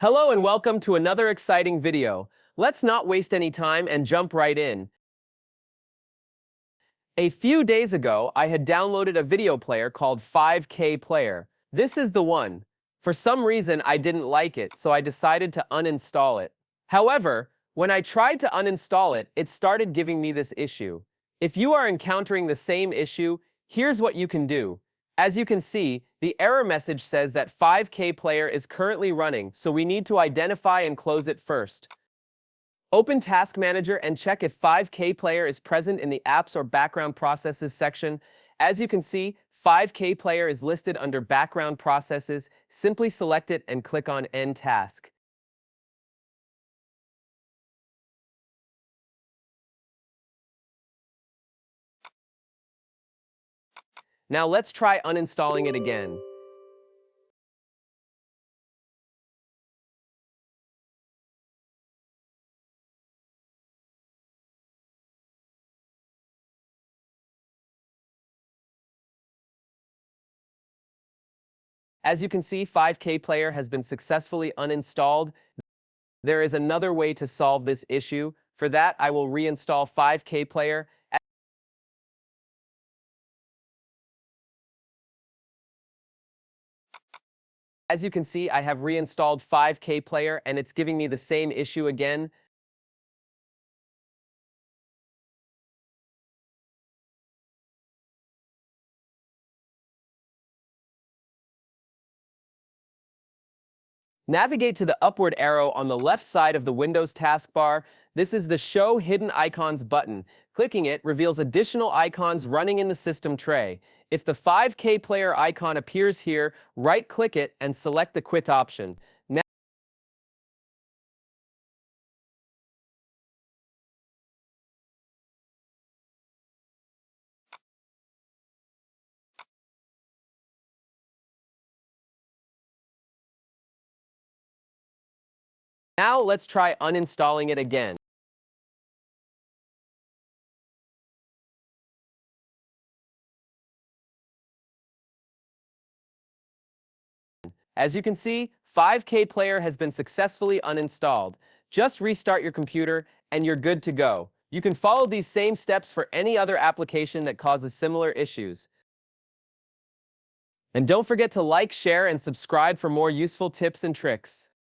Hello and welcome to another exciting video. Let's not waste any time and jump right in. A few days ago, I had downloaded a video player called 5K Player. This is the one. For some reason, I didn't like it, so I decided to uninstall it. However, when I tried to uninstall it, it started giving me this issue. If you are encountering the same issue, here's what you can do. As you can see, the error message says that 5K Player is currently running, so we need to identify and close it first. Open Task Manager and check if 5K Player is present in the Apps or Background Processes section. As you can see, 5K Player is listed under Background Processes. Simply select it and click on End Task. Now let's try uninstalling it again. As you can see, 5K Player has been successfully uninstalled. There is another way to solve this issue. For that, I will reinstall 5K Player. As you can see, I have reinstalled 5K Player and it's giving me the same issue again. Navigate to the upward arrow on the left side of the Windows taskbar. This is the Show Hidden Icons button. Clicking it reveals additional icons running in the system tray. If the 5K Player icon appears here, right-click it and select the Quit option. Now let's try uninstalling it again. As you can see, 5K Player has been successfully uninstalled. Just restart your computer and you're good to go. You can follow these same steps for any other application that causes similar issues. And don't forget to like, share, and subscribe for more useful tips and tricks.